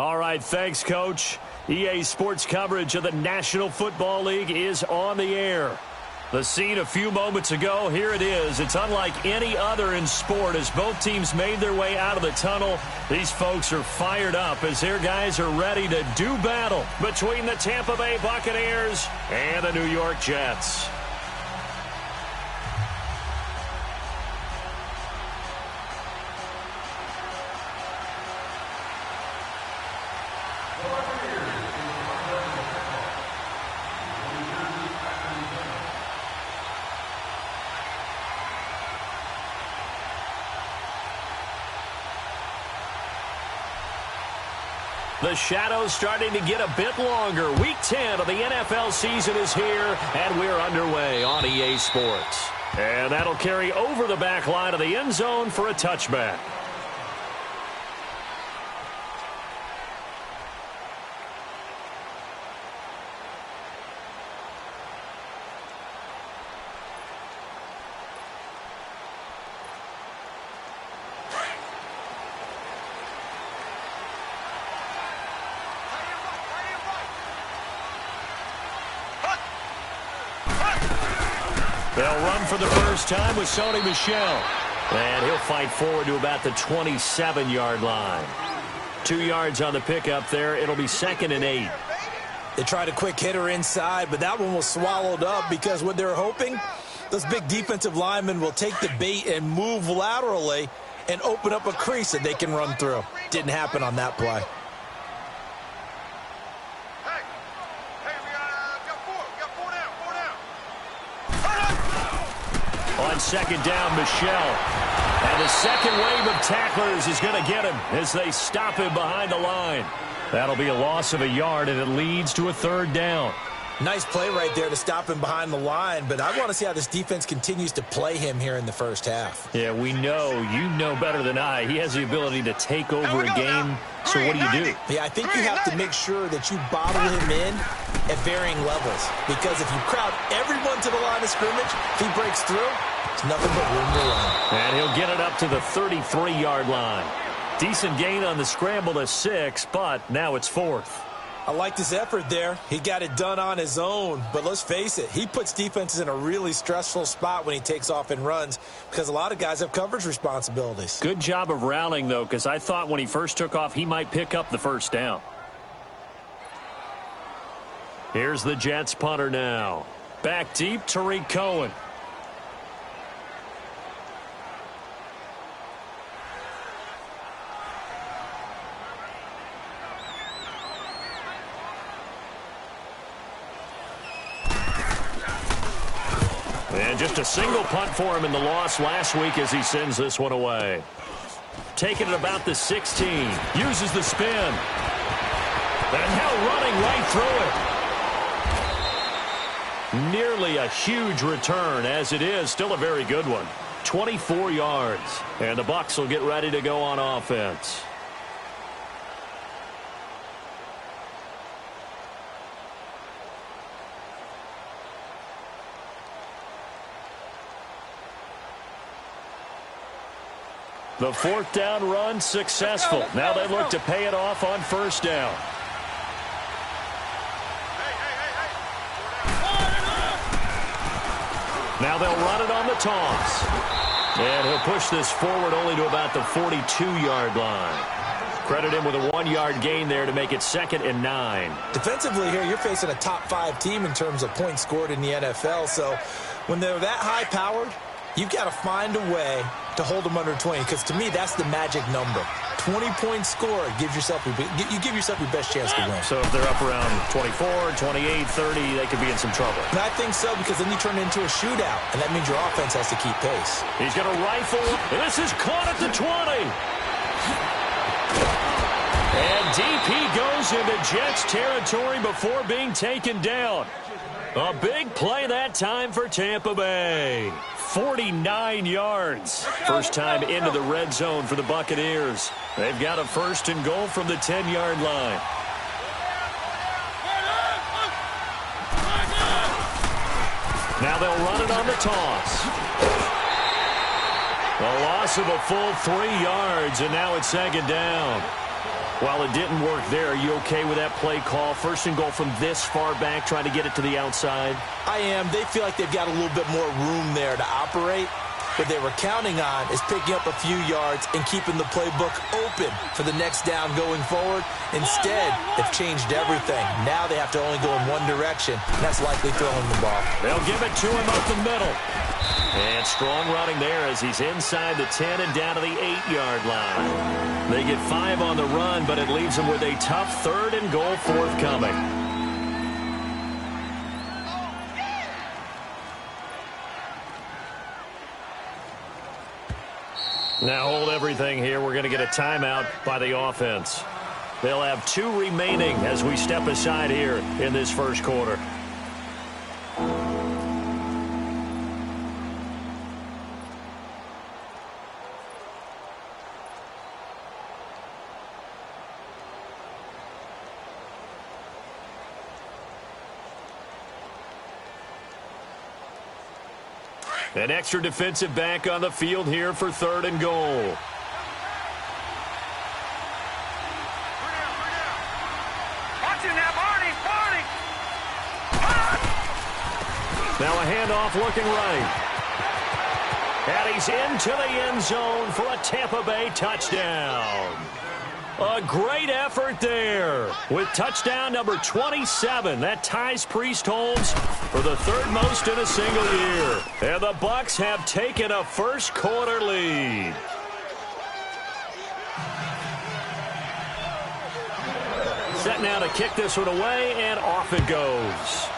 All right, thanks, Coach. EA Sports coverage of the National Football League is on the air. The scene a few moments ago, here it is. It's unlike any other in sport as both teams made their way out of the tunnel. These folks are fired up as their guys are ready to do battle between the Tampa Bay Buccaneers and the New York Jets. The shadow's starting to get a bit longer. Week 10 of the NFL season is here, and we're underway on EA Sports. And that'll carry over the back line of the end zone for a touchback. They'll run for the first time with Sony Michel. And he'll fight forward to about the 27-yard line. 2 yards on the pickup there. It'll be 2nd and 8. They tried a quick hitter inside, but that one was swallowed up because what they're hoping, those big defensive linemen will take the bait and move laterally and open up a crease that they can run through. Didn't happen on that play. On 2nd down, Michel. And the second wave of tacklers is going to get him as they stop him behind the line. That'll be a loss of a yard, and it leads to a 3rd down. Nice play right there to stop him behind the line, but I want to see how this defense continues to play him here in the first half. Yeah, we know. You know better than I. He has the ability to take over a game. So what do you do? Yeah, I think you have to make sure that you bottle him in at varying levels. Because if you crowd everyone to the line of scrimmage, if he breaks through, it's nothing but room to run. And he'll get it up to the 33-yard line. Decent gain on the scramble to 6, but now it's 4th. I like this effort there. He got it done on his own. But let's face it, he puts defenses in a really stressful spot when he takes off and runs because a lot of guys have coverage responsibilities. Good job of rallying, though, because I thought when he first took off, he might pick up the first down. Here's the Jets punter now. Back deep, Tariq Cohen. And just a single punt for him in the loss last week as he sends this one away. Taking it about the 16. Uses the spin. And now running right through it. Nearly a huge return, as it is. Still a very good one. 24 yards. And the Bucs will get ready to go on offense. The 4th down run successful. Now they look to pay it off on 1st down. Now they'll run it on the toss. And he'll push this forward only to about the 42-yard line. Credit him with a 1-yard gain there to make it 2nd and 9. Defensively here, you're facing a top 5 team in terms of points scored in the NFL. So when they're that high-powered, you've got to find a way to hold them under 20, because to me, that's the magic number. 20 points scored gives yourself you give yourself your best chance to win. So if they're up around 24, 28, 30, they could be in some trouble. And I think so, because then you turn it into a shootout, and that means your offense has to keep pace. He's going to rifle. This is caught at the 20. And deep he goes into Jets territory before being taken down. A big play that time for Tampa Bay. 49 yards. First time into the red zone for the Buccaneers. They've got a 1st and goal from the 10-yard line. Now they'll run it on the toss. A loss of a full 3 yards, and now it's 2nd down. Well, it didn't work there. Are you okay with that play call? First and goal from this far back, trying to get it to the outside. I am. They feel like they've got a little bit more room there to operate. What they were counting on is picking up a few yards and keeping the playbook open for the next down going forward. Instead, they've changed everything. Now they have to only go in one direction, and that's likely throwing the ball. They'll give it to him up the middle. And strong running there as he's inside the 10 and down to the 8-yard line. They get 5 on the run, but it leaves them with a tough 3rd and goal forthcoming. Now hold everything here. We're going to get a timeout by the offense. They'll have 2 remaining as we step aside here in this first quarter. An extra defensive back on the field here for 3rd and goal. Now a handoff looking right. And he's into the end zone for a Tampa Bay touchdown. A great effort there with touchdown number 27. That ties Priest Holmes for the 3rd most in a single year. And the Bucs have taken a first quarter lead. Set now to kick this one away, and off it goes.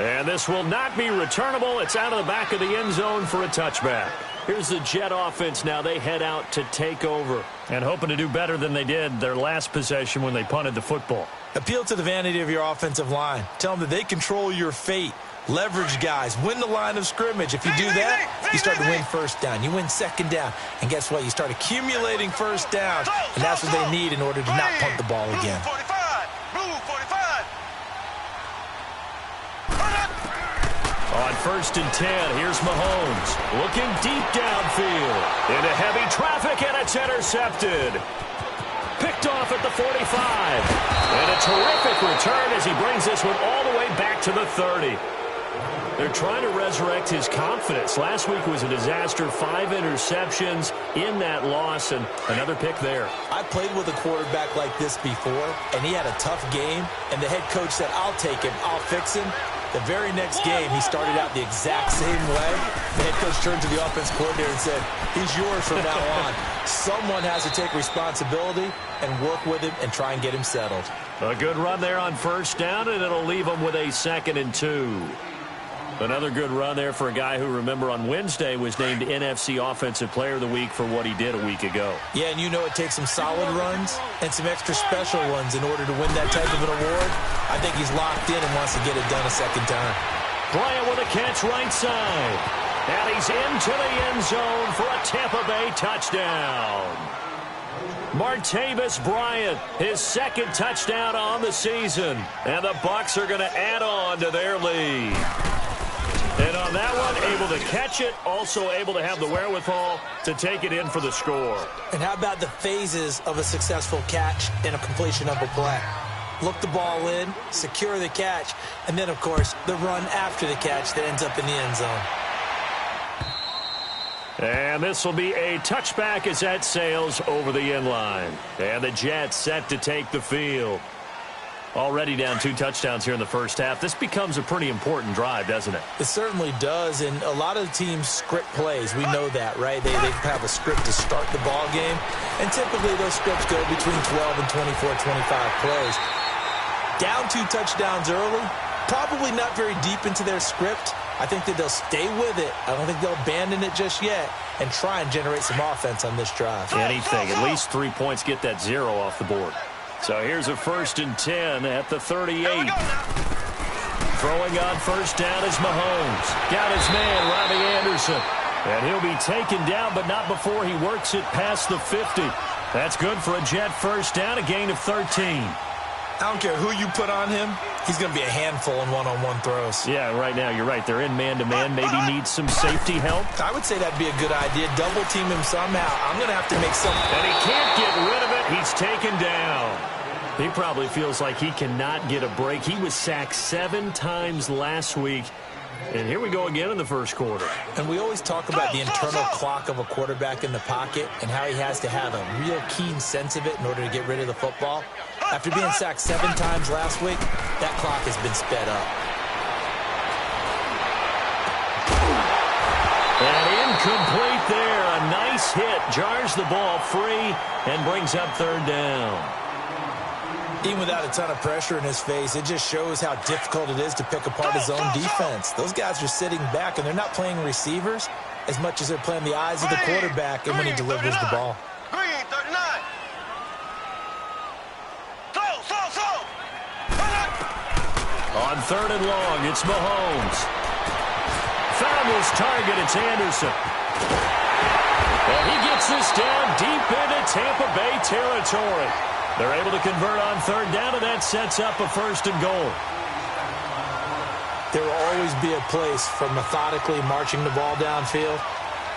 And this will not be returnable. It's out of the back of the end zone for a touchback. Here's the Jet offense now. They head out to take over and hoping to do better than they did their last possession when they punted the football. Appeal to the vanity of your offensive line. Tell them that they control your fate. Leverage guys. Win the line of scrimmage. If you do that, you start to win first down. You win 2nd down. And guess what? You start accumulating first down. And that's what they need in order to not punt the ball again. On 1st and 10, here's Mahomes looking deep downfield into heavy traffic, and it's intercepted. Picked off at the 45. And a terrific return as he brings this one all the way back to the 30. They're trying to resurrect his confidence. Last week was a disaster. 5 interceptions in that loss, and another pick there. I played with a quarterback like this before, and he had a tough game, and the head coach said, I'll take him, I'll fix him. The very next game, he started out the exact same way. The head coach turned to the offense coordinator and said, he's yours from now on. Someone has to take responsibility and work with him and try and get him settled. A good run there on 1st down, and it'll leave him with a 2nd and 2. Another good run there for a guy who, remember, on Wednesday was named NFC Offensive Player of the Week for what he did a week ago. Yeah, and you know it takes some solid runs and some extra special ones in order to win that type of an award. I think he's locked in and wants to get it done a 2nd time. Bryant with a catch right side. And he's into the end zone for a Tampa Bay touchdown. Martavis Bryant, his 2nd touchdown on the season. And the Bucs are going to add on to their lead. And on that one, able to catch it, also able to have the wherewithal to take it in for the score. And how about the phases of a successful catch and a completion of a play? Look the ball in, secure the catch, and then, of course, the run after the catch that ends up in the end zone. And this will be a touchback as that sails over the end line. And the Jets set to take the field. Already down 2 touchdowns here in the first half. This becomes a pretty important drive, doesn't it? It certainly does, and a lot of teams script plays. We know that, right? They have a script to start the ball game, and typically those scripts go between 12 and 24, 25 plays. Down 2 touchdowns early, probably not very deep into their script. I think that they'll stay with it. I don't think they'll abandon it just yet and try and generate some offense on this drive. Anything. At least 3 points, get that 0 off the board. So here's a 1st and 10 at the 38. Throwing on 1st down is Mahomes. Got his man, Robbie Anderson. And he'll be taken down, but not before he works it past the 50. That's good for a Jet 1st down, a gain of 13. I don't care who you put on him. He's going to be a handful in one-on-one throws. Yeah, right now, you're right. They're in man-to-man. Maybe needs some safety help. I would say that'd be a good idea. Double team him somehow. I'm going to have to make some. And he can't get rid of it. He's taken down. He probably feels like he cannot get a break. He was sacked 7 times last week. And here we go again in the first quarter. And we always talk about the internal clock of a quarterback in the pocket and how he has to have a real keen sense of it in order to get rid of the football. After being sacked 7 times last week, that clock has been sped up. And incomplete there. A nice hit. Jars the ball free and brings up 3rd down. Even without a ton of pressure in his face, it just shows how difficult it is to pick apart his own defense. Those guys are sitting back, and they're not playing receivers as much as they're playing the eyes of the quarterback and when he delivers the ball. On 3rd and long, it's Mahomes. Found his target, it's Anderson. And he gets this down deep into Tampa Bay territory. They're able to convert on 3rd down, and that sets up a 1st and goal. There will always be a place for methodically marching the ball downfield.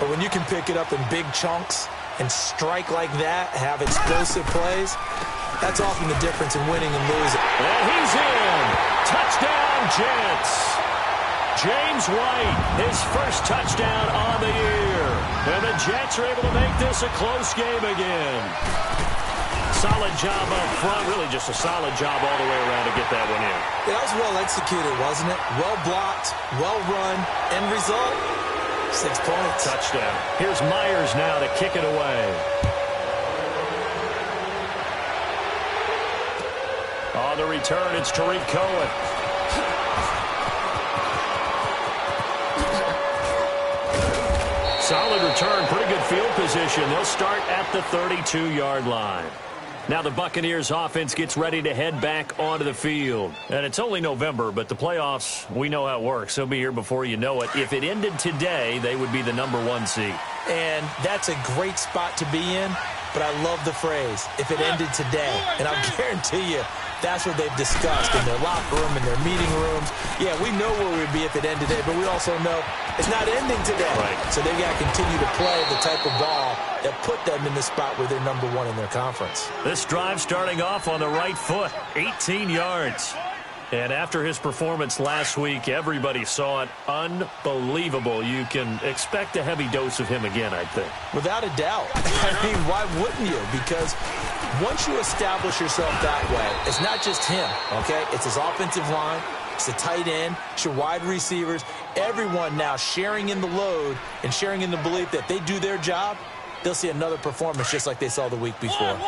But when you can pick it up in big chunks and strike like that, have explosive plays, that's often the difference in winning and losing. And he's in. Touchdown, Jets. James White, his first touchdown on the year. And the Jets are able to make this a close game again. Solid job up front. Really just a solid job all the way around to get that one in. Yeah, that was well executed, wasn't it? Well blocked, well run. End result, 6 points. Touchdown. Here's Myers now to kick it away. On the return, it's Tariq Cohen. Solid return, pretty good field position. They'll start at the 32-yard line. Now the Buccaneers offense gets ready to head back onto the field. And it's only November, but the playoffs, we know how it works. They'll be here before you know it. If it ended today, they would be the #1 seed. And that's a great spot to be in, but I love the phrase, if it ended today. And I'll guarantee you, that's what they've discussed in their locker room, in their meeting rooms. Yeah, we know where we'd be if it ended today, but we also know it's not ending today. Right. So they've got to continue to play the type of ball that put them in the spot where they're #1 in their conference. This drive starting off on the right foot, 18 yards. And after his performance last week, everybody saw it. Unbelievable. You can expect a heavy dose of him again, I think. Without a doubt. I mean, why wouldn't you? Because once you establish yourself that way, it's not just him, okay? It's his offensive line. It's the tight end. It's your wide receivers. Everyone now sharing in the load and sharing in the belief that they do their job, they'll see another performance just like they saw the week before.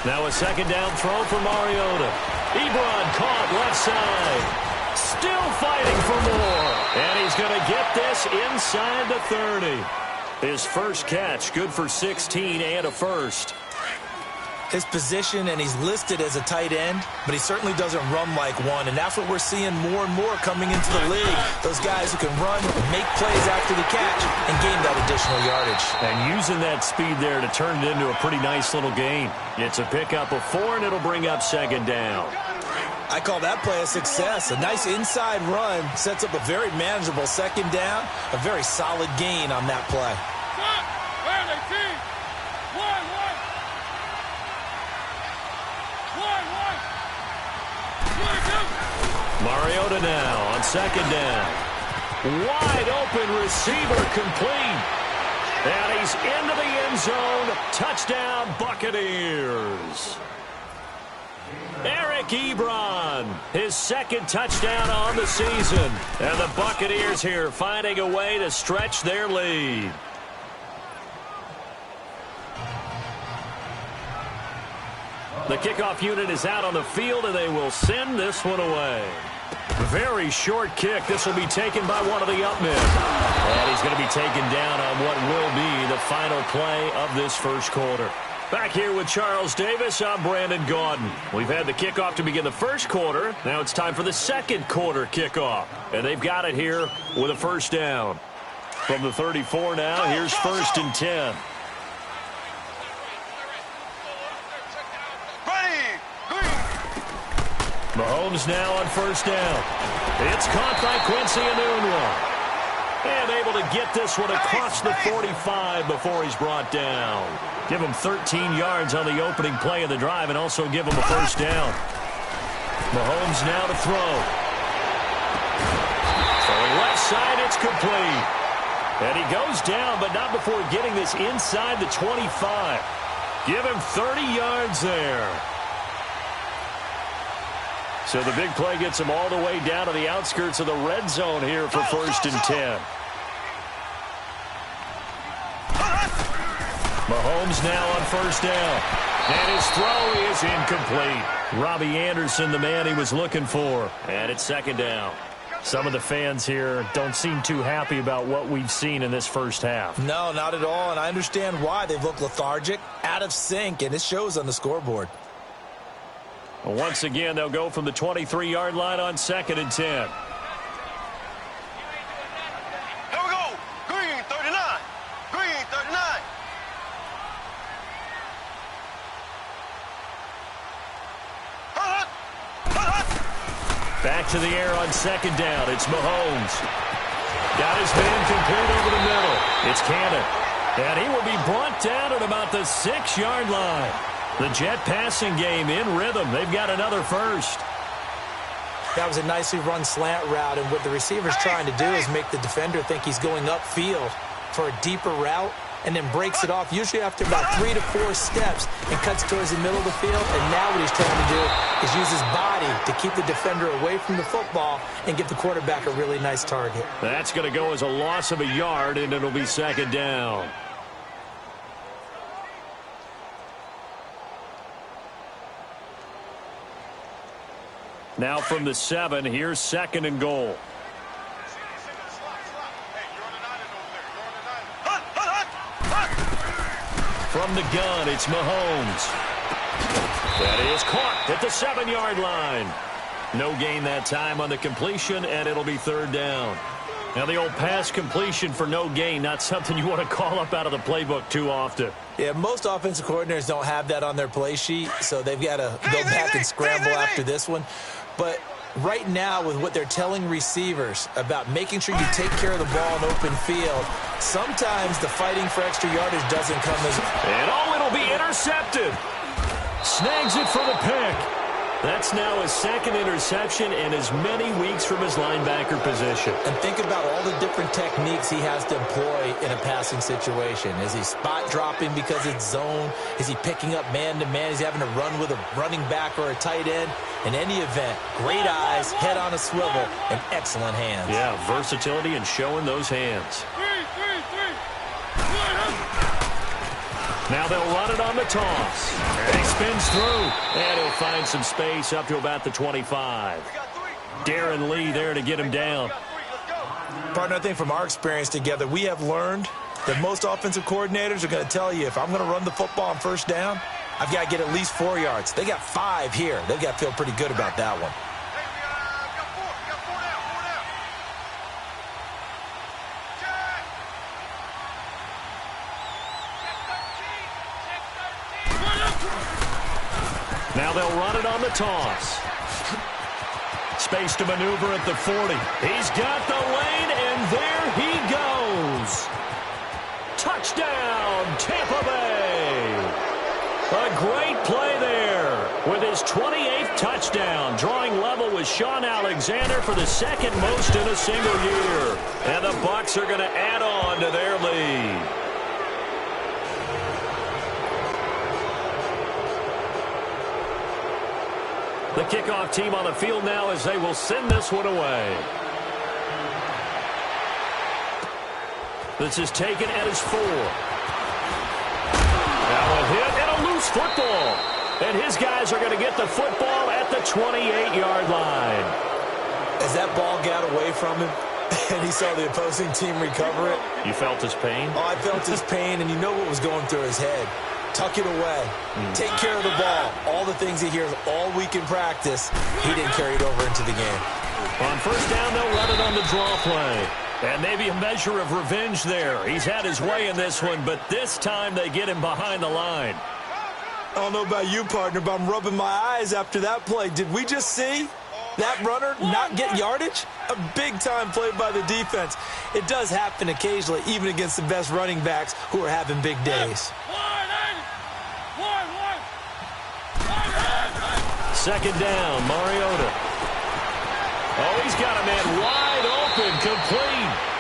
Now a 2nd down throw for Mariota. Ebron caught left side. Still fighting for more. And he's going to get this inside the 30. His first catch, good for 16 and a first. His position, and he's listed as a tight end, but he certainly doesn't run like one, and that's what we're seeing more and more coming into the league. Those guys who can run, make plays after the catch, and gain that additional yardage. And using that speed there to turn it into a pretty nice little gain. It's a pickup of 4, and it'll bring up 2nd down. I call that play a success. A nice inside run sets up a very manageable 2nd down, a very solid gain on that play. Mariota now on 2nd down. Wide open receiver complete. And he's into the end zone. Touchdown, Buccaneers. Eric Ebron, his 2nd touchdown on the season. And the Buccaneers here finding a way to stretch their lead. The kickoff unit is out on the field, and they will send this one away. Very short kick. This will be taken by one of the up men. And he's going to be taken down on what will be the final play of this first quarter. Back here with Charles Davis, I'm Brandon Gaudin. We've had the kickoff to begin the first quarter. Now it's time for the second quarter kickoff. And they've got it here with a 1st down. From the 34 now, here's 1st and 10. Mahomes now on 1st down. It's caught by Quincy Enunwa. And able to get this one across the 45 before he's brought down. Give him 13 yards on the opening play of the drive and also give him a 1st down. Mahomes now to throw. For the left side, it's complete. And he goes down, but not before getting this inside the 25. Give him 30 yards there. So the big play gets him all the way down to the outskirts of the red zone here for 1st and 10. Mahomes now on 1st down. And his throw is incomplete. Robbie Anderson, the man he was looking for. And it's 2nd down. Some of the fans here don't seem too happy about what we've seen in this first half. No, not at all, and I understand why. They've looked lethargic, out of sync, and it shows on the scoreboard. Once again, they'll go from the 23-yard line on 2nd and 10. Here we go. Green, 39. Green, 39. Back to the air on 2nd down. It's Mahomes. Got his man complete over the middle. It's Cannon. And he will be brought down at about the 6-yard line. The Jet passing game in rhythm. They've got another 1st. That was a nicely run slant route, and what the receiver's trying to do is make the defender think he's going upfield for a deeper route, and then breaks it off, usually after about 3 to 4 steps, and cuts towards the middle of the field. And now what he's trying to do is use his body to keep the defender away from the football and give the quarterback a really nice target. That's going to go as a loss of a yard, and it'll be 2nd down. Now from the 7, here's 2nd and goal. From the gun, it's Mahomes. That is caught at the 7-yard line. No gain that time on the completion, and it'll be 3rd down. Now the old pass completion for no gain, not something you want to call up out of the playbook too often. Yeah, most offensive coordinators don't have that on their play sheet, so they've got to go back and scramble after this one. But right now, with what they're telling receivers about making sure you take care of the ball in open field, sometimes the fighting for extra yardage doesn't come as... And it'll be intercepted. Snags it for the pick. That's now his 2nd interception and as many weeks from his linebacker position. And think about all the different techniques he has to employ in a passing situation. Is he spot dropping because it's zone? Is he picking up man-to-man? Is he having to run with a running back or a tight end? In any event, great eyes, head on a swivel, and excellent hands. Yeah, versatility and showing those hands. Now they'll run it on the toss. And he spins through. And he'll find some space up to about the 25. Darren Lee there to get him down. Partner, I think from our experience together, we have learned that most offensive coordinators are going to tell you, if I'm going to run the football on 1st down, I've got to get at least 4 yards. They got 5 here. They've got to feel pretty good about that one. Now they'll run it on the toss. Space to maneuver at the 40. He's got the lane, and there he goes. Touchdown, Tampa Bay. A great play there with his 28th touchdown, drawing level with Sean Alexander for the 2nd most in a single year. And the Bucs are going to add on to their lead. The kickoff team on the field now as they will send this one away. This is taken at his 4. Now a hit and a loose football. And his guys are going to get the football at the 28-yard line. As that ball got away from him and he saw the opposing team recover it. You felt his pain? Oh, I felt his pain, and you know what was going through his head. Tuck it away. Take care of the ball. All the things he hears all week in practice, he didn't carry it over into the game. On 1st down, they'll run it on the draw play. And maybe a measure of revenge there. He's had his way in this one, but this time they get him behind the line. I don't know about you, partner, but I'm rubbing my eyes after that play. Did we just see that runner not get yardage? A big-time play by the defense. It does happen occasionally, even against the best running backs who are having big days. Second down, Mariota. Oh, he's got a man wide open, complete.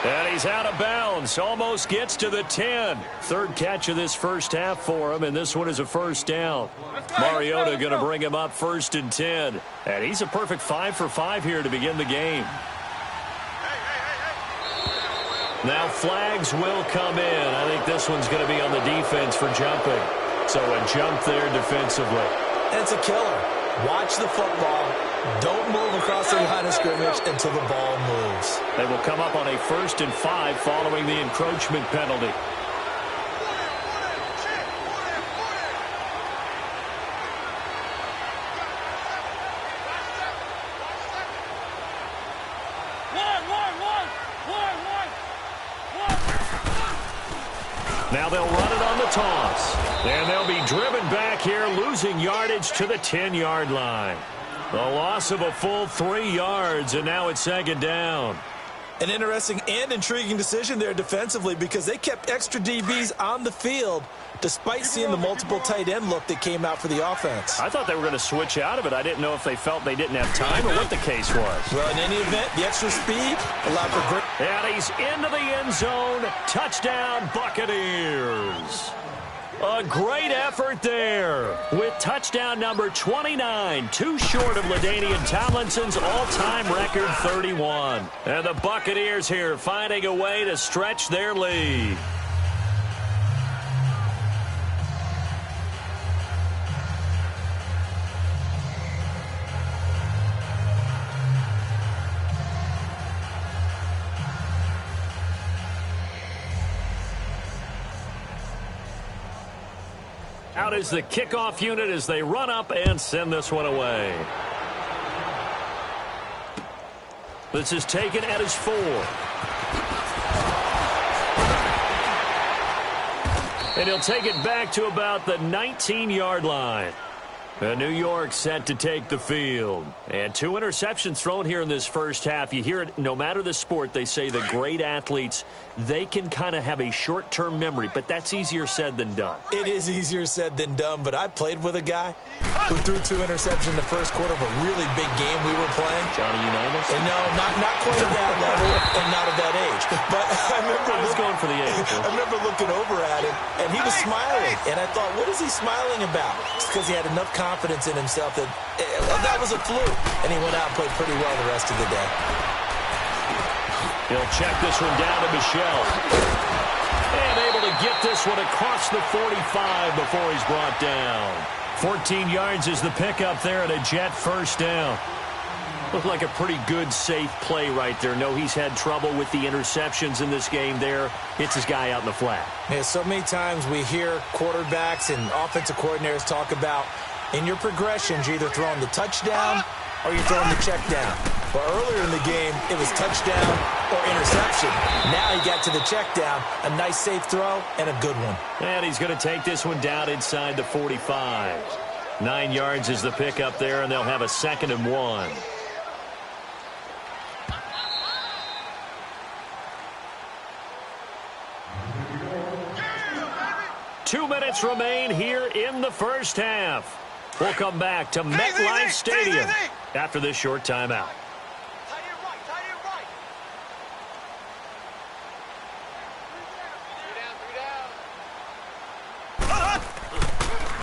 And he's out of bounds, almost gets to the 10. Third catch of this first half for him, and this one is a first down. Mariota going to bring him up 1st and 10. And he's a perfect 5 for 5 here to begin the game. Now flags will come in. I think this one's going to be on the defense for jumping. So a jump there defensively. It's a killer. Watch the football. Don't move across the line of scrimmage until the ball moves. They will come up on a 1st and 5 following the encroachment penalty. Now they'll run it on the toss. And they'll be driven back here, losing yardage to the 10-yard line. The loss of a full 3 yards, and now it's second down. An interesting and intriguing decision there defensively because they kept extra DBs on the field despite seeing the multiple tight end look that came out for the offense. I thought they were going to switch out of it. I didn't know if they felt they didn't have time or what the case was. Well, in any event, the extra speed allowed for great... And he's into the end zone. Touchdown, Buccaneers. A great effort there with touchdown number 29, too short of LaDainian Tomlinson's all-time record 31. And the Buccaneers here finding a way to stretch their lead. Out is the kickoff unit as they run up and send this one away. This is taken at his 4. And he'll take it back to about the 19-yard line. And New York set to take the field. And 2 interceptions thrown here in this first half. You hear it, no matter the sport, they say the great athletes, they can kind of have a short-term memory, but that's easier said than done. It is easier said than done, but I played with a guy who threw 2 interceptions in the first quarter of a really big game we were playing. Johnny Unitas? And no, not quite at that level and not at that age. But I was going for the age. I remember looking over at him, and he was smiling. And I thought, what is he smiling about? It's because he had enough confidence in himself that that was a fluke. And he went out and played pretty well the rest of the day. He'll check this one down to Michelle. And able to get this one across the 45 before he's brought down. 14 yards is the pickup there and a Jet first down. Looked like a pretty good, safe play right there. No, he's had trouble with the interceptions in this game there. Hits his guy out in the flat. Yeah, so many times we hear quarterbacks and offensive coordinators talk about in your progressions, you're either throwing the touchdown or you're throwing the check down. But earlier in the game, it was touchdown or interception. Now he got to the check down, a nice safe throw, and a good one. And he's going to take this one down inside the 45. 9 yards is the pickup there, and they'll have a 2nd and 1. Two minutes remain here in the first half. We'll come back to MetLife Stadium after this short timeout.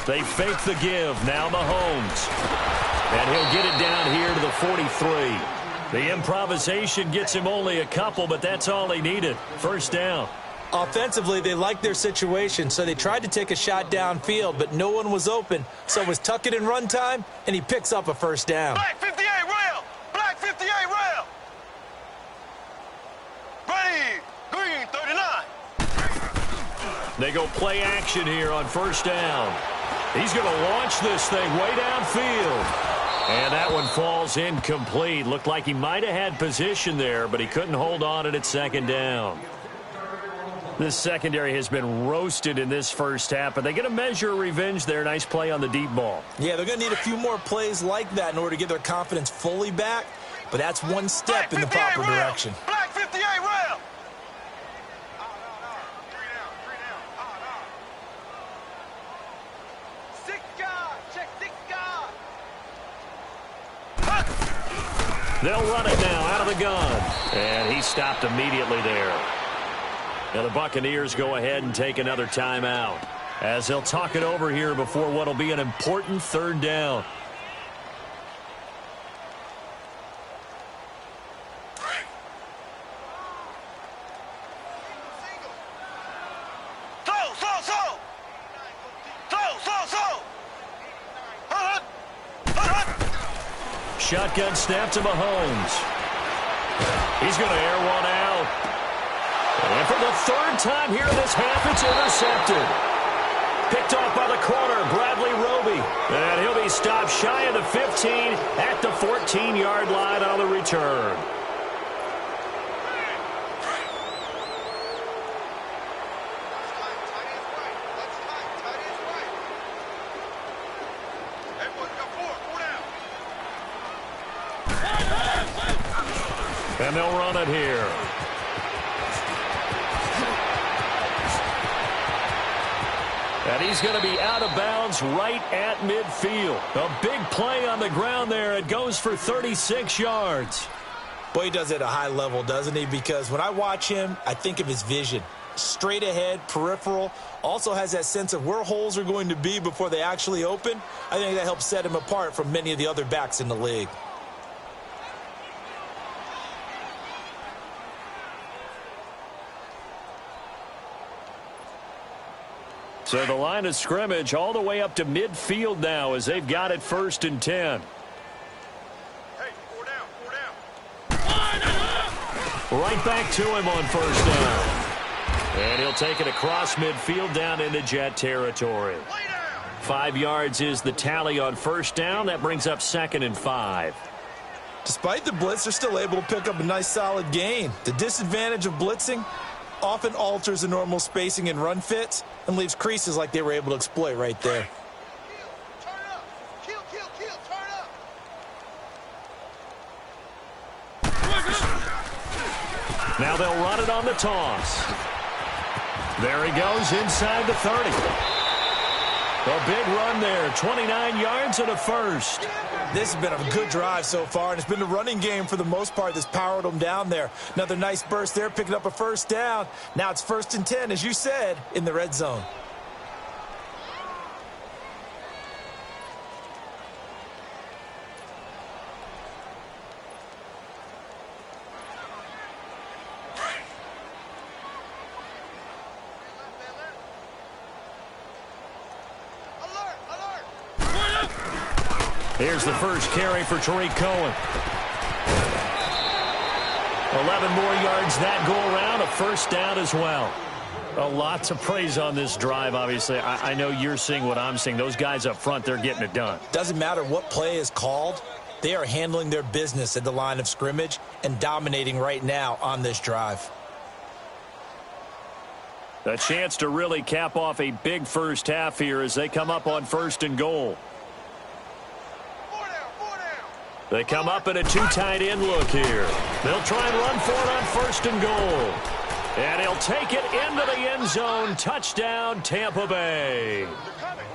They fake the give. Now Mahomes. And he'll get it down here to the 43. The improvisation gets him only a couple, but that's all he needed. First down. Offensively, they liked their situation, so they tried to take a shot downfield, but no one was open. So it was tuck it in run time, and he picks up a first down. Black 58 rail! Black 58 rail! Ready! Green 39! They go play action here on first down. He's going to launch this thing way downfield. And that one falls incomplete. Looked like he might have had position there, but he couldn't hold on at second down. This secondary has been roasted in this first half, but they get a measure of revenge there. Nice play on the deep ball. Yeah, they're going to need a few more plays like that in order to get their confidence fully back, but that's one step in the proper direction. Black 58 round. They'll run it now out of the gun. And he stopped immediately there. Now the Buccaneers go ahead and take another timeout as they'll talk it over here before what will be an important third down. Shotgun snap to Mahomes. He's going to air one out. And for the third time here in this half, it's intercepted. Picked off by the corner, Bradley Roby. And he'll be stopped shy of the 15 at the 14-yard line on the return. And they'll run it here. And he's going to be out of bounds right at midfield. A big play on the ground there. It goes for 36 yards. Boy, he does it at a high level, doesn't he? Because when I watch him, I think of his vision. Straight ahead, peripheral. Also has that sense of where holes are going to be before they actually open. I think that helps set him apart from many of the other backs in the league. So the line of scrimmage all the way up to midfield now as they've got it 1st and 10. Hey, 4 down. Right back to him on 1st down. And he'll take it across midfield down into Jet territory. 5 yards is the tally on 1st down. That brings up 2nd and 5. Despite the blitz, they're still able to pick up a nice solid gain. The disadvantage of blitzing often alters the normal spacing and run fits and leaves creases like they were able to exploit right there. Turn up. Kill, turn up. Now they'll run it on the toss. There he goes inside the 30. A big run there, 29 yards and a first. This has been a good drive so far, and it's been the running game for the most part that's powered them down there. Another nice burst there, picking up a 1st down. Now it's 1st and 10, as you said, in the red zone. Here's the first carry for Tariq Cohen. 11 more yards that go around, a 1st down as well. A lot to praise on this drive, obviously. I know you're seeing what I'm seeing. Those guys up front, they're getting it done. Doesn't matter what play is called. They are handling their business at the line of scrimmage and dominating right now on this drive. A chance to really cap off a big first half here as they come up on 1st and goal. They come up in a 2 tight end look here. They'll try and run for it on 1st and goal. And he'll take it into the end zone. Touchdown, Tampa Bay.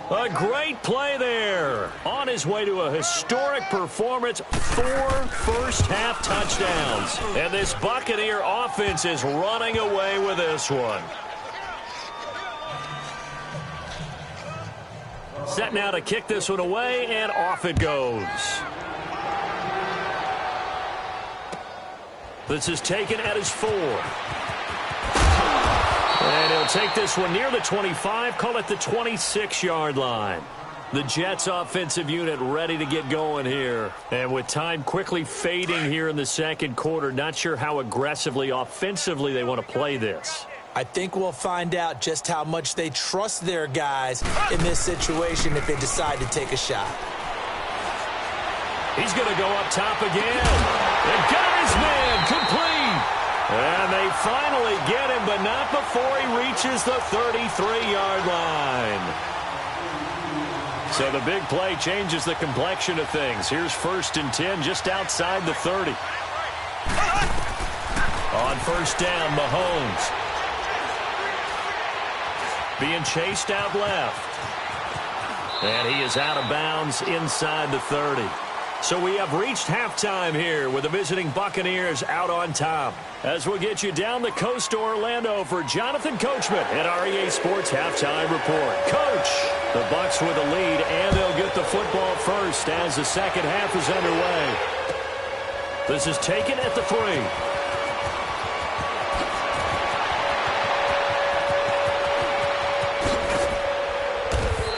A great play there. On his way to a historic performance, 4 first-half touchdowns. And this Buccaneer offense is running away with this one. Set now to kick this one away, and off it goes. This is taken at his 4. And he'll take this one near the 25, call it the 26-yard line. The Jets offensive unit ready to get going here. And with time quickly fading here in the 2nd quarter, not sure how aggressively, offensively they want to play this. I think we'll find out just how much they trust their guys in this situation if they decide to take a shot. He's going to go up top again. And got his man complete. And they finally get him, but not before he reaches the 33-yard line. So the big play changes the complexion of things. Here's 1st and 10 just outside the 30. On 1st down, Mahomes. Being chased out left. And he is out of bounds inside the 30. So we have reached halftime here with the visiting Buccaneers out on top. As we'll get you down the coast to Orlando for Jonathan Coachman at our EA Sports Halftime Report. Coach, the Bucs with a lead, and they'll get the football first as the second half is underway. This is taken at the 3.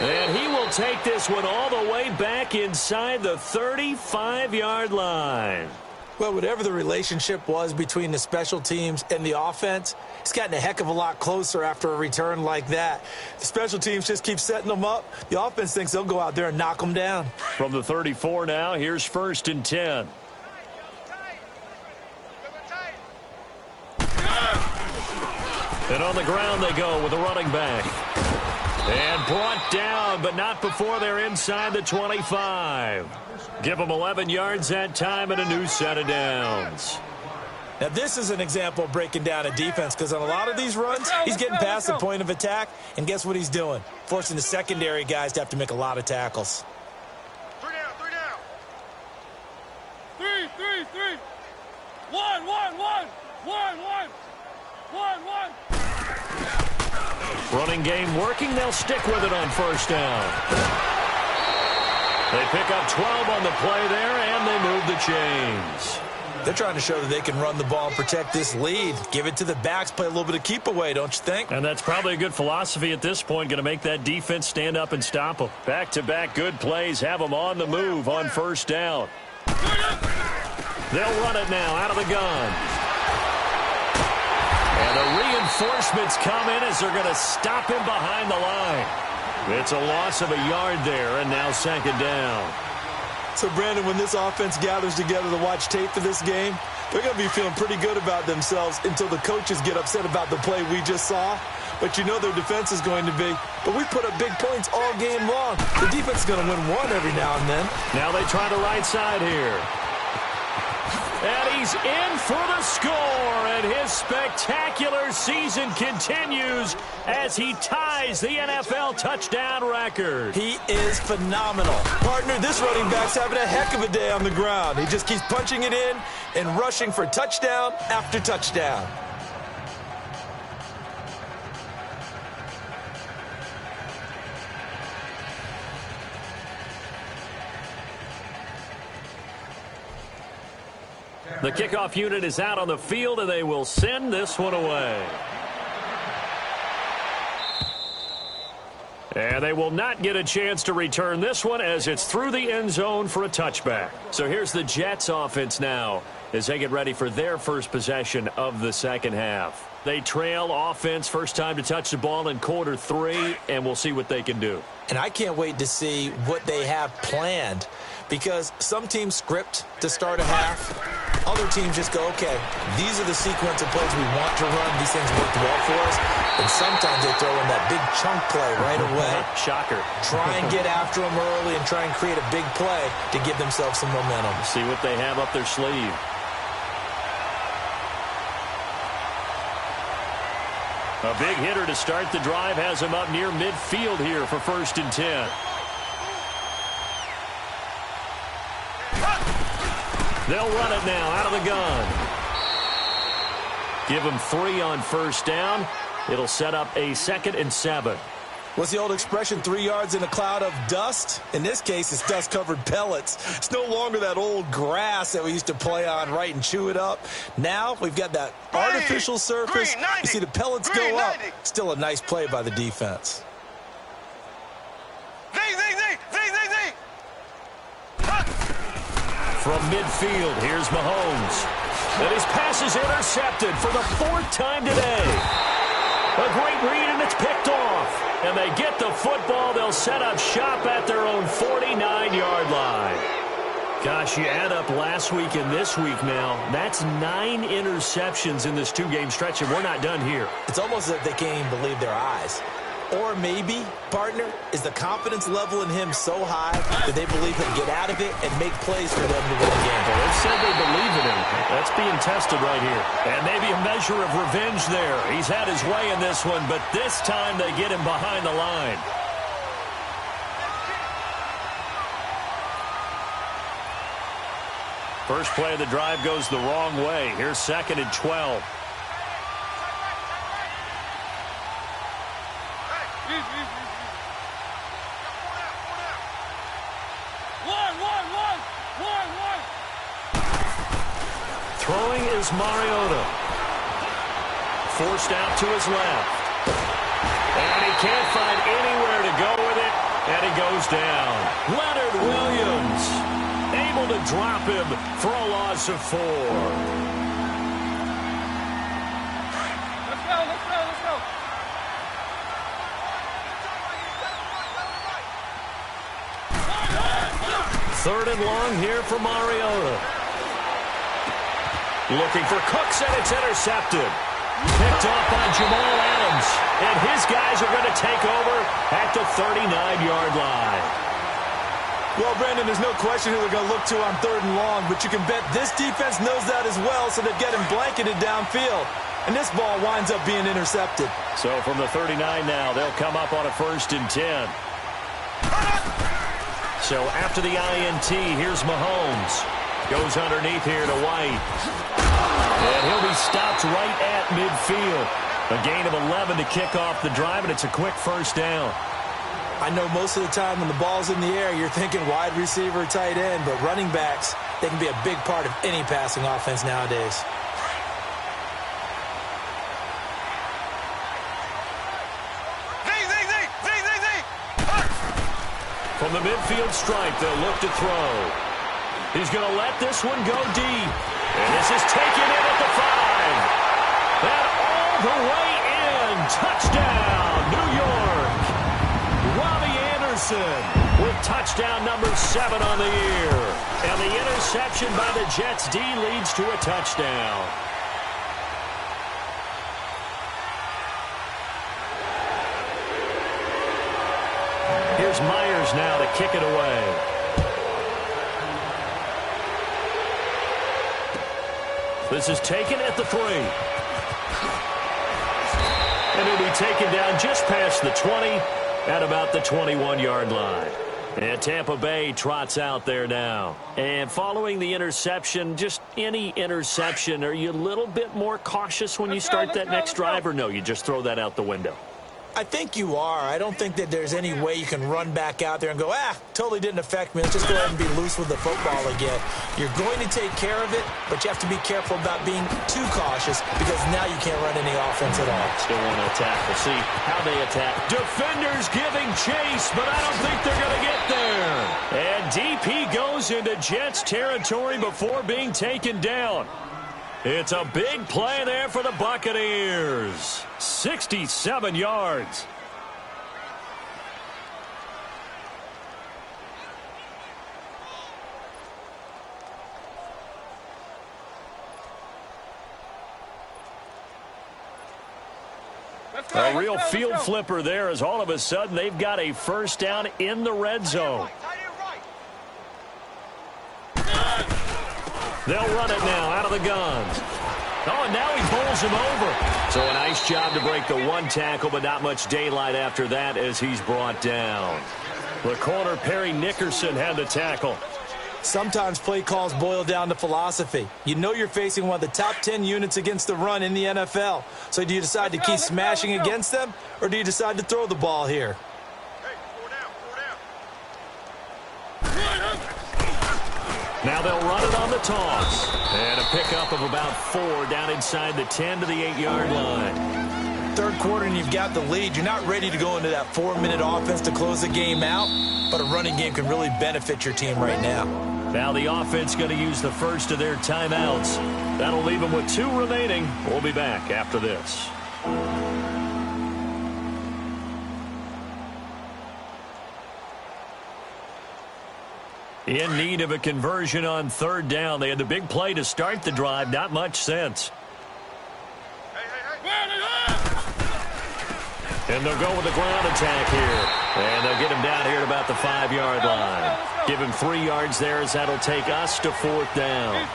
And he will take this one all the way back inside the 35-yard line. Well, whatever the relationship was between the special teams and the offense, it's gotten a heck of a lot closer after a return like that. The special teams just keep setting them up. The offense thinks they'll go out there and knock them down. From the 34 now, here's 1st and 10. And on the ground they go with a running back. And brought down, but not before they're inside the 25. Give them 11 yards that time and a new set of downs. Now, this is an example of breaking down a defense because on a lot of these runs, he's getting past the point of attack, and guess what he's doing? Forcing the secondary guys to have to make a lot of tackles. 3 down, 3 down. 3. 1. 1. Running game working. They'll stick with it on 1st down. They pick up 12 on the play there, and they move the chains. They're trying to show that they can run the ball and protect this lead. Give it to the backs, play a little bit of keep away, don't you think? And that's probably a good philosophy at this point, going to make that defense stand up and stop them. Back-to-back good plays have them on the move on 1st down. They'll run it now out of the gun. And the reinforcements come in as they're going to stop him behind the line. It's a loss of a yard there, and now 2nd down. So, Brandon, when this offense gathers together to watch tape for this game, they're going to be feeling pretty good about themselves until the coaches get upset about the play we just saw. But you know their defense is going to be. But we put up big points all game long. The defense is going to win one every now and then. Now they try the right side here. And he's in for the score, and his spectacular season continues as he ties the NFL touchdown record. He is phenomenal. Partner, this running back's having a heck of a day on the ground. He just keeps punching it in and rushing for touchdown after touchdown. The kickoff unit is out on the field, and they will send this one away. And they will not get a chance to return this one as it's through the end zone for a touchback. So here's the Jets offense now as they get ready for their first possession of the second half. They trail offense, first time to touch the ball in quarter 3, and we'll see what they can do. And I can't wait to see what they have planned because some teams script to start a half. Other teams just go, okay, these are the sequence of plays we want to run. These things worked well for us. And sometimes they throw in that big chunk play right away. Shocker. Try and get after them early and try and create a big play to give themselves some momentum. See what they have up their sleeve. A big hitter to start the drive has him up near midfield here for 1st and 10. They'll run it now out of the gun. Give them 3 on 1st down. It'll set up a 2nd and 7. What's the old expression, 3 yards in a cloud of dust? In this case, it's dust-covered pellets. It's no longer that old grass that we used to play on, right, and chew it up. Now we've got that artificial surface. You see the pellets go up. Still a nice play by the defense. From midfield, here's Mahomes. And his pass is intercepted for the 4th time today. A great read, and it's picked off. And they get the football. They'll set up shop at their own 49-yard line. Gosh, you add up last week and this week now. That's 9 interceptions in this 2-game stretch, and we're not done here. It's almost as if they can't even believe their eyes. Or maybe, partner, is the confidence level in him so high that they believe he'll get out of it and make plays for them to win the game. Well, they've said they believe in him. That's being tested right here. And maybe a measure of revenge there. He's had his way in this one, but this time they get him behind the line. First play of the drive goes the wrong way. Here's 2nd and 12. Throwing is Mariota. Forced out to his left. And he can't find anywhere to go with it. And he goes down. Leonard Williams able to drop him for a loss of 4. Let's go, let's go, let's go. Third and long here for Mariota. Looking for Cooks, and it's intercepted. Picked off by Jamal Adams. And his guys are going to take over at the 39-yard line. Well, Brandon, there's no question who they're going to look to on 3rd and long, but you can bet this defense knows that as well, so they've got him blanketed downfield. And this ball winds up being intercepted. So from the 39 now, they'll come up on a 1st and 10. So after the INT, here's Mahomes. Goes underneath here to White. And he'll be stopped right at midfield. A gain of 11 to kick off the drive, and it's a quick 1st down. I know most of the time when the ball's in the air, you're thinking wide receiver, tight end, but running backs, they can be a big part of any passing offense nowadays. From the midfield stripe, they'll look to throw. He's going to let this one go deep. And this is taken in at the 5. And all the way in. Touchdown, New York. Robbie Anderson with touchdown number 7 on the year. And the interception by the Jets D leads to a touchdown. Here's Myers now to kick it away. This is taken at the 3. And it'll be taken down just past the 20 at about the 21-yard line. And Tampa Bay trots out there now. And following the interception, just any interception, are you a little bit more cautious when you start that next drive, or no, you just throw that out the window? I think you are. I don't think that there's any way you can run back out there and go, totally didn't affect me. Let's just go ahead and be loose with the football again. You're going to take care of it, but you have to be careful about being too cautious because now you can't run any offense at all. Still want to attack. We'll see how they attack. Defenders giving chase, but I don't think they're going to get there. And DP goes into Jets territory before being taken down. It's a big play there for the Buccaneers. 67 yards. A real field flipper there as all of a sudden they've got a 1st down in the red zone. They'll run it now out of the guns. Oh, and now he bowls him over. So a nice job to break the 1 tackle, but not much daylight after that as he's brought down. The corner, Perry Nickerson, had the tackle. Sometimes play calls boil down to philosophy. You know you're facing one of the top 10 units against the run in the NFL. So do you decide to keep smashing against them, or do you decide to throw the ball here? Now they'll run it on the toss. And a pickup of about 4 down inside the 10 to the 8-yard line. 3rd quarter and you've got the lead. You're not ready to go into that 4-minute offense to close the game out, but a running game can really benefit your team right now. Now the offense going to use the first of their timeouts. That'll leave them with 2 remaining. We'll be back after this. In need of a conversion on third down. They had the big play to start the drive. Not much sense. And they'll go with a ground attack here. And they'll get him down here at about the 5-yard line. Give him 3 yards there as that'll take us to fourth down.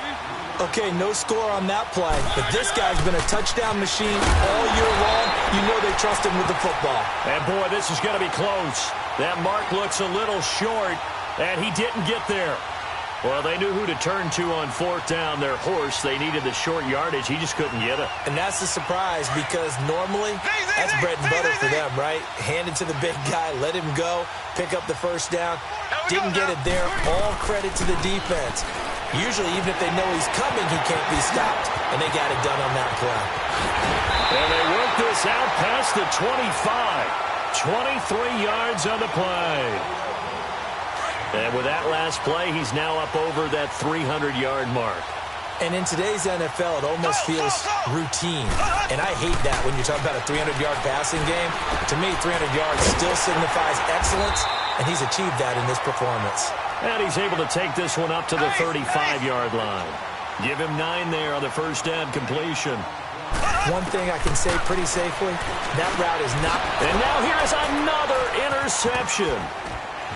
Okay, no score on that play, but this guy's been a touchdown machine all year long. You know they trust him with the football. And, boy, this is going to be close. That mark looks a little short, and he didn't get there. Well, they knew who to turn to on fourth down. Their horse, they needed the short yardage. He just couldn't get it. And that's a surprise because normally that's bread and butter for them, right? Hand it to the big guy, let him go, pick up the first down. Didn't get it there. All credit to the defense. Usually, even if they know he's coming, he can't be stopped. And they got it done on that play. And they work this out past the 25. 23 yards on the play. And with that last play, he's now up over that 300-yard mark. And in today's NFL, it almost feels routine. And I hate that when you're talking about a 300-yard passing game. To me, 300 yards still signifies excellence, and he's achieved that in this performance. And he's able to take this one up to the 35-yard line. Give him 9 there on the first down completion. One thing I can say pretty safely, that route is not... And now here is another interception.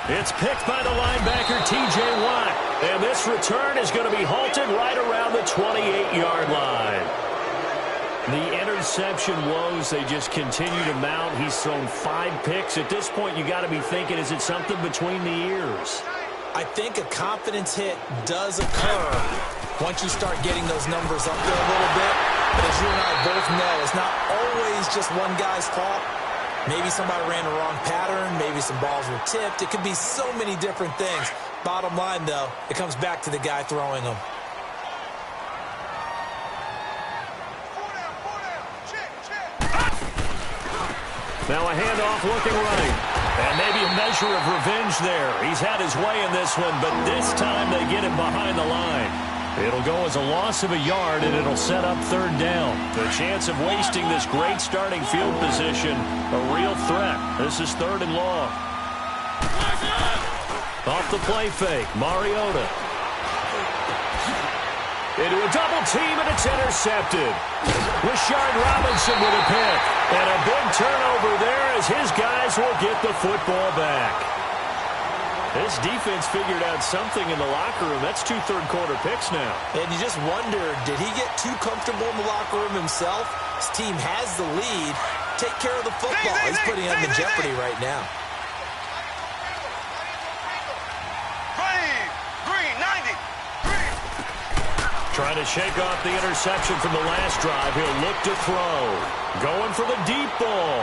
It's picked by the linebacker, T.J. Watt. And this return is going to be halted right around the 28-yard line. The interception woes, they just continue to mount. He's thrown 5 picks. At this point, you got to be thinking, is it something between the ears? I think a confidence hit does occur once you start getting those numbers up there a little bit. But as you and I both know, it's not always just one guy's fault. Maybe somebody ran the wrong pattern. Maybe some balls were tipped. It could be so many different things. Bottom line, though, it comes back to the guy throwing them. Now a handoff looking right. And maybe a measure of revenge there. He's had his way in this one, but this time they get him behind the line. It'll go as a loss of a yard, and it'll set up third down. The chance of wasting this great starting field position, a real threat. This is third and long. Off the play fake, Mariota. Into a double team, and it's intercepted. Rashard Robinson with a pick. And a big turnover there as his guys will get the football back. This defense figured out something in the locker room. That's 2 third-quarter picks now. And you just wonder, did he get too comfortable in the locker room himself? His team has the lead. Take care of the football. He's putting them in jeopardy right now. Green, 90. Trying to shake off the interception from the last drive. He'll look to throw. Going for the deep ball.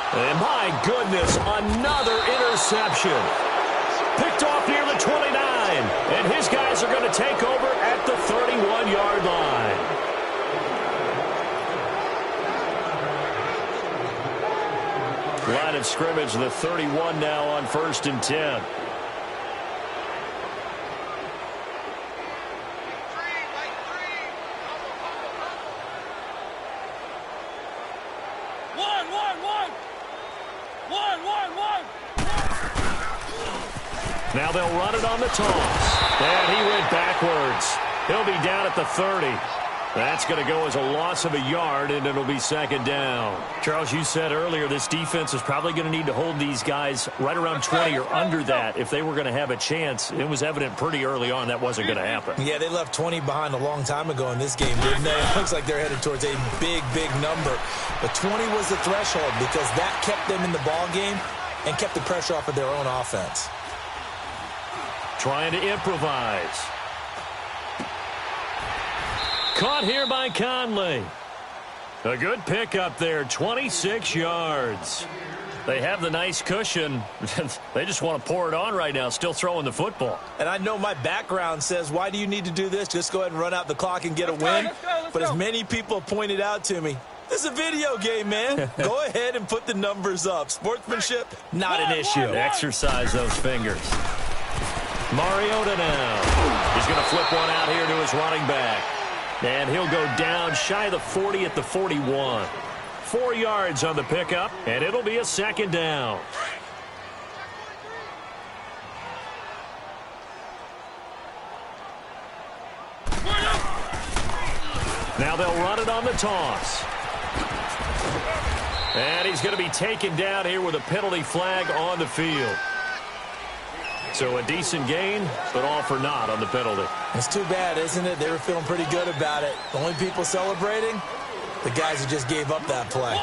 And my goodness, another interception. Picked off near the 29. And his guys are going to take over at the 31-yard line. Line of scrimmage, the 31 now on 1st and 10. Now they'll run it on the toss. And he went backwards. He'll be down at the 30. That's going to go as a loss of a yard, and it'll be second down. Charles, you said earlier this defense is probably going to need to hold these guys right around 20 or under that if they were going to have a chance. It was evident pretty early on that wasn't going to happen. Yeah, they left 20 behind a long time ago in this game, didn't they? It looks like they're headed towards a big, big number. But 20 was the threshold because that kept them in the ball game and kept the pressure off of their own offense. Trying to improvise. Caught here by Conley. A good pickup there, 26 yards. They have the nice cushion. They just want to pour it on right now, still throwing the football. And I know my background says, why do you need to do this? Just go ahead and run out the clock and get a win. Let's go. But as many people have pointed out to me, this is a video game, man. Go ahead and put the numbers up. Sportsmanship, not an issue. Exercise those fingers. Mariota now. He's going to flip one out here to his running back. And he'll go down shy of the 40 at the 41. 4 yards on the pickup, and it'll be a second down. Now they'll run it on the toss. And he's going to be taken down here with a penalty flag on the field. So a decent gain, but all for naught on the penalty. It's too bad, isn't it? They were feeling pretty good about it. The only people celebrating, the guys who just gave up that play.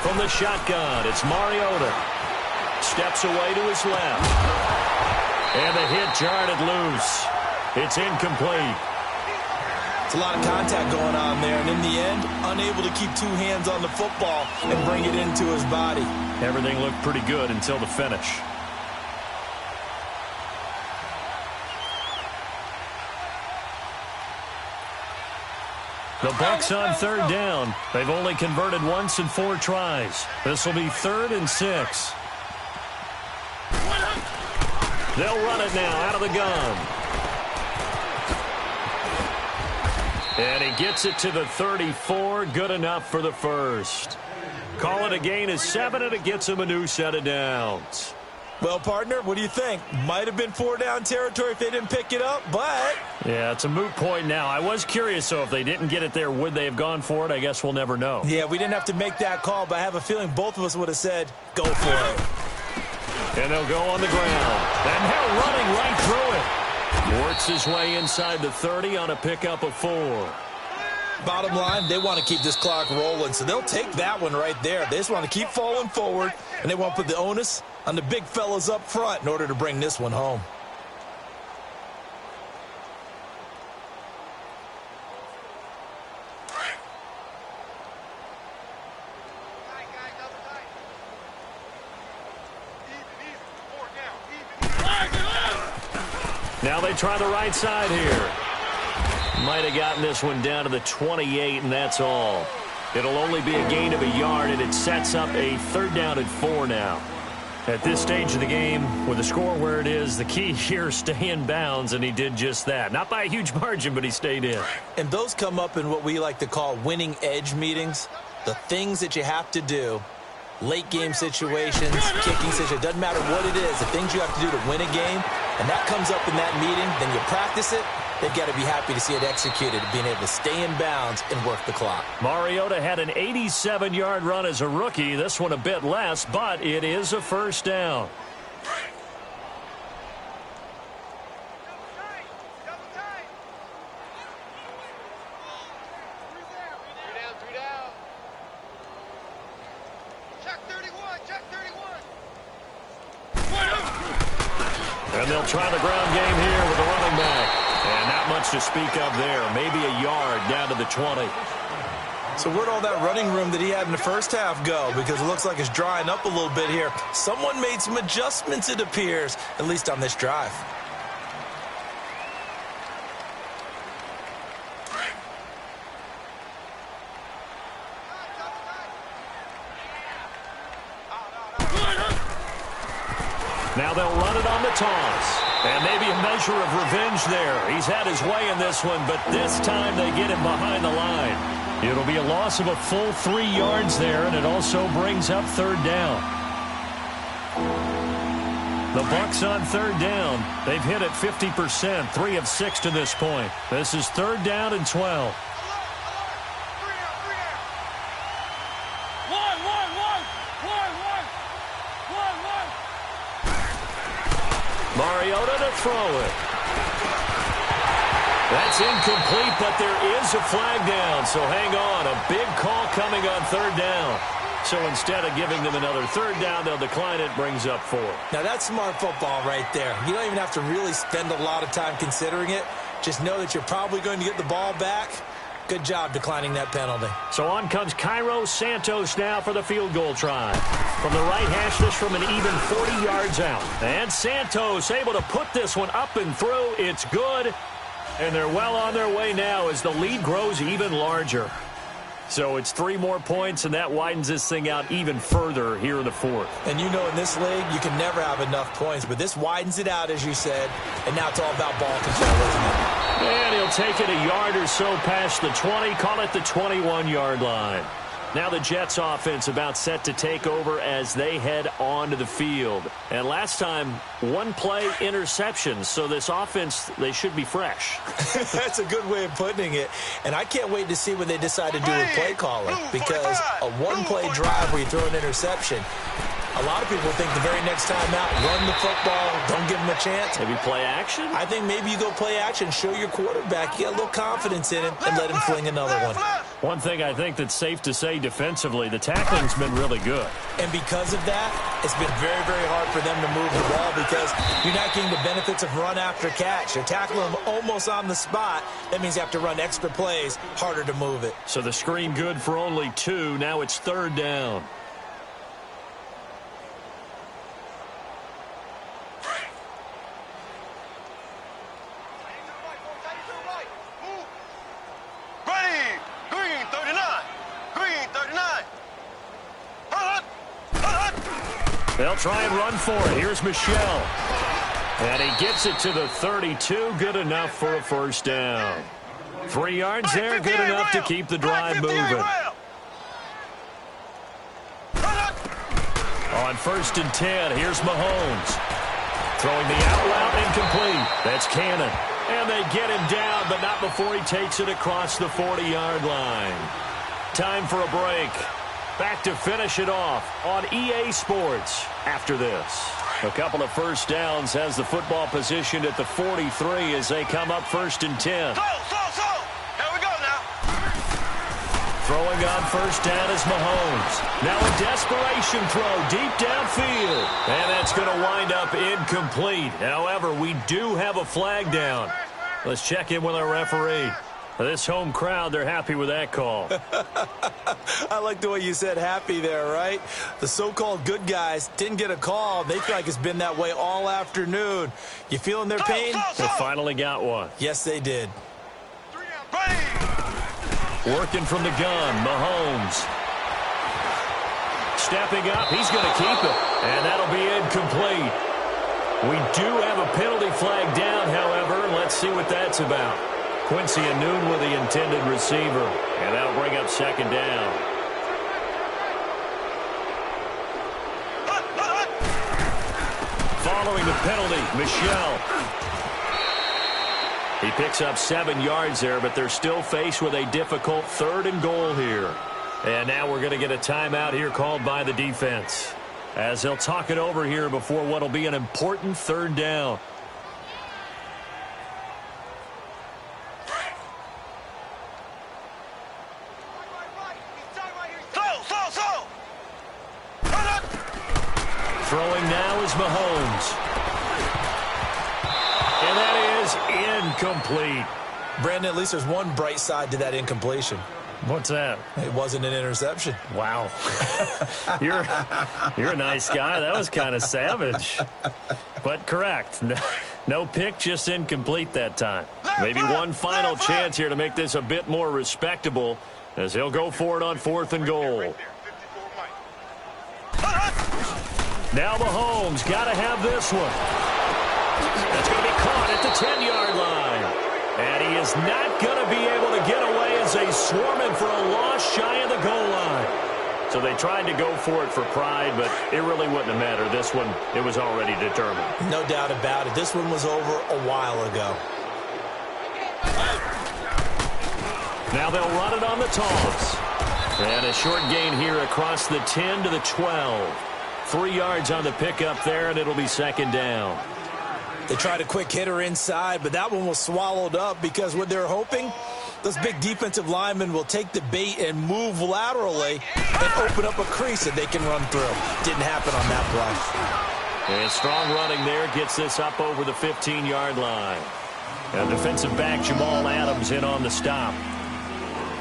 From the shotgun, it's Mariota. Steps away to his left. And the hit jarred it loose. It's incomplete. It's a lot of contact going on there, and in the end, unable to keep two hands on the football and bring it into his body. Everything looked pretty good until the finish. The Bucs on third down. They've only converted once in 4 tries. This will be 3rd and 6. They'll run it now out of the gun. And he gets it to the 34. Good enough for the first. Call it a gain of 7, and it gets him a new set of downs. Well, partner, what do you think? Might have been 4-down territory if they didn't pick it up, but... Yeah, it's a moot point now. I was curious, so if they didn't get it there, would they have gone for it? I guess we'll never know. Yeah, we didn't have to make that call, but I have a feeling both of us would have said, go for it. And they'll go on the ground. And they're running right through it. Works his way inside the 30 on a pickup of 4. Bottom line, they want to keep this clock rolling, so they'll take that one right there. They just want to keep falling forward, and they want to put the onus on the big fellas up front in order to bring this one home. Now they try the right side here. Might have gotten this one down to the 28, and that's all. It'll only be a gain of a yard, and it sets up a 3rd down and 4 now. At this stage of the game, with the score where it is, the key here is stay in bounds, and he did just that. Not by a huge margin, but he stayed in. And those come up in what we like to call winning edge meetings. The things that you have to do, late game situations, kicking situations, doesn't matter what it is, the things you have to do to win a game, and that comes up in that meeting, then you practice it. They've got to be happy to see it executed, being able to stay in bounds and work the clock. Mariota had an 87-yard run as a rookie. This one a bit less, but it is a 1st down. And they'll try the ground game here with the running back. And not much to speak of there. Maybe a yard down to the 20. So where'd all that running room that he had in the first half go? Because it looks like it's drying up a little bit here. Someone made some adjustments, it appears, at least on this drive. Now they'll run it on the toss. And maybe a measure of revenge there. He's had his way in this one, but this time they get him behind the line. It'll be a loss of a full 3 yards there, and it also brings up 3rd down. The Bucs on 3rd down. They've hit it 50%, 3 of 6 to this point. This is 3rd down and 12. Mariota to throw it. That's incomplete, but there is a flag down, so hang on. A big call coming on 3rd down. So instead of giving them another 3rd down, they'll decline it, brings up 4. Now that's smart football right there. You don't even have to really spend a lot of time considering it. Just know that you're probably going to get the ball back. Good job declining that penalty. So on comes Cairo Santos now for the field goal try. From the right hash, this from an even 40 yards out. And Santos able to put this one up and through. It's good. And they're well on their way now as the lead grows even larger. So it's 3 more points, and that widens this thing out even further here in the 4th. And you know in this league, you can never have enough points, but this widens it out, as you said, and now it's all about ball control, isn't it? And he'll take it a yard or so past the 20, call it the 21-yard line. Now the Jets offense about set to take over as they head onto the field. And last time, one play interception. So this offense, they should be fresh. That's a good way of putting it. And I can't wait to see when they decide to do a play calling. Because a one-play drive where you throw an interception, a lot of people think the very next time out, run the football, don't give them a chance. Maybe play action? I think maybe you go play action, show your quarterback, you got a little confidence in him, and let him fling another one. One thing I think that's safe to say defensively, the tackling's been really good. And because of that, it's been very, very hard for them to move the ball because you're not getting the benefits of run after catch. You're tackling them almost on the spot. That means you have to run extra plays, harder to move it. So the screen good for only 2. Now it's 3rd down. They'll try and run for it. Here's Michel. And he gets it to the 32. Good enough for a first down. 3 yards there. Good enough to keep the drive moving. On 1st and 10, here's Mahomes. Throwing the out route incomplete. That's Cannon. And they get him down, but not before he takes it across the 40-yard line. Time for a break. Back to finish it off on EA Sports after this. A couple of first downs has the football positioned at the 43 as they come up 1st and 10. Slow. Here we go now. Throwing on 1st down is Mahomes. Now a desperation throw deep downfield. And that's going to wind up incomplete. However, we do have a flag down. Let's check in with our referee. This home crowd, they're happy with that call. I like the way you said happy there, right? The so-called good guys didn't get a call. They feel like it's been that way all afternoon. You feeling their pain? They finally got one. Yes, they did. Working from the gun, Mahomes. Stepping up, he's going to keep it. And that'll be incomplete. We do have a penalty flag down, however. Let's see what that's about. Quincy Anoon with the intended receiver. And that'll bring up 2nd down. Following the penalty, Michel. He picks up 7 yards there, but they're still faced with a difficult 3rd and goal here. And now we're going to get a timeout here called by the defense, as they'll talk it over here before what will be an important 3rd down. Throwing now is Mahomes. And that is incomplete. Brandon, at least there's one bright side to that incompletion. What's that? It wasn't an interception. Wow. You're a nice guy. That was kind of savage. But correct. No pick, just incomplete that time. Maybe one final chance here to make this a bit more respectable as he'll go for it on 4th and goal. Now Mahomes got to have this one. That's going to be caught at the 10-yard line. And he is not going to be able to get away as they swarm him for a loss shy of the goal line. So they tried to go for it for pride, but it really wouldn't have mattered. This one, it was already determined. No doubt about it. This one was over a while ago. Now they'll run it on the toss. And a short gain here across the 10 to the 12. 3 yards on the pickup there, and it'll be 2nd down. They tried a quick hitter inside, but that one was swallowed up because what they're hoping, those big defensive linemen will take the bait and move laterally and open up a crease that they can run through. Didn't happen on that play. And strong running there gets this up over the 15-yard line. And defensive back Jamal Adams in on the stop.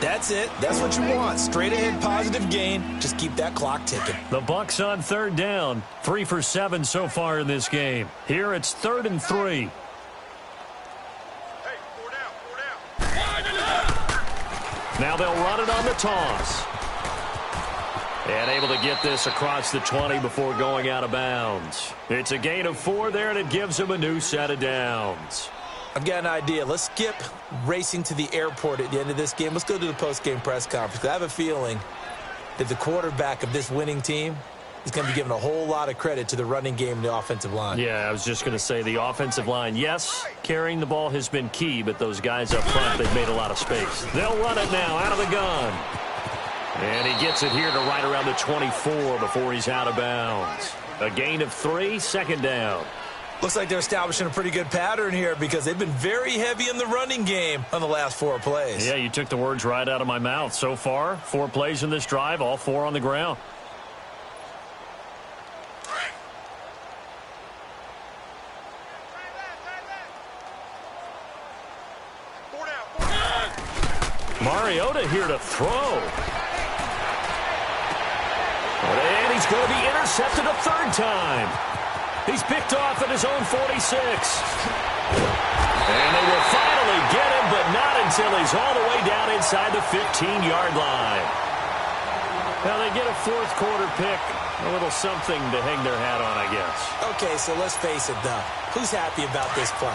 That's it. That's what you want. Straight ahead, positive gain. Just keep that clock ticking. The Bucs on 3rd down. 3 for 7 so far in this game. Here it's 3rd and 3. Hey, 4 down. Now they'll run it on the toss. And able to get this across the 20 before going out of bounds. It's a gain of 4 there, and it gives them a new set of downs. I've got an idea. Let's skip racing to the airport at the end of this game. Let's go to the post-game press conference. I have a feeling that the quarterback of this winning team is going to be giving a whole lot of credit to the running game and the offensive line. Yeah, I was just going to say the offensive line, yes, carrying the ball has been key, but those guys up front, they've made a lot of space. They'll run it now out of the gun. And he gets it here to right around the 24 before he's out of bounds. A gain of 3, second down. Looks like they're establishing a pretty good pattern here because they've been very heavy in the running game on the last 4 plays. Yeah, you took the words right out of my mouth. So far, 4 plays in this drive, all 4 on the ground. Mariota here to throw. And he's going to be intercepted a 3rd time. He's picked off at his own 46. And they will finally get him, but not until he's all the way down inside the 15-yard line. Now they get a 4th quarter pick. A little something to hang their hat on, I guess. Okay, so let's face it, though. Who's happy about this play?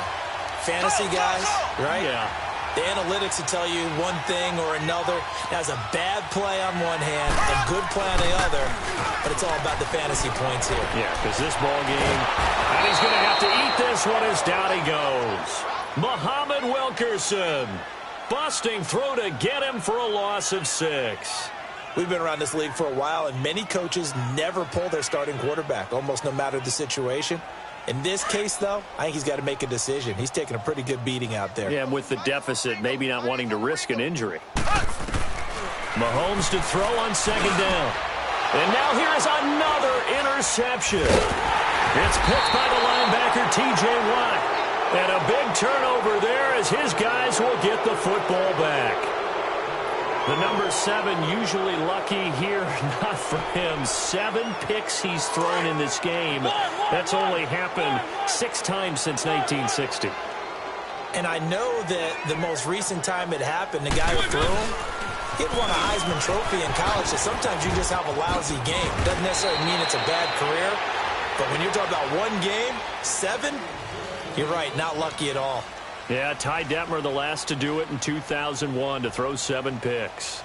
Fantasy guys, right? Yeah. The analytics will tell you one thing or another. That's a bad play on one hand, a good play on the other, but it's all about the fantasy points here. Yeah, because this ball game, and he's going to have to eat this one as down he goes. Muhammad Wilkerson, busting through to get him for a loss of 6. We've been around this league for a while, and many coaches never pull their starting quarterback, almost no matter the situation. In this case, though, I think he's got to make a decision. He's taking a pretty good beating out there. Yeah, and with the deficit, maybe not wanting to risk an injury. Mahomes to throw on 2nd down. And now here is another interception. It's picked by the linebacker, T.J. Watt. And a big turnover there as his guys will get the football back. The number 7 usually lucky here, not for him. 7 picks he's thrown in this game. That's only happened 6 times since 1960. And I know that the most recent time it happened, the guy who threw him, he had won a Heisman Trophy in college, so sometimes you just have a lousy game. Doesn't necessarily mean it's a bad career, but when you're talking about one game, 7, you're right, not lucky at all. Yeah, Ty Detmer the last to do it in 2001 to throw 7 picks.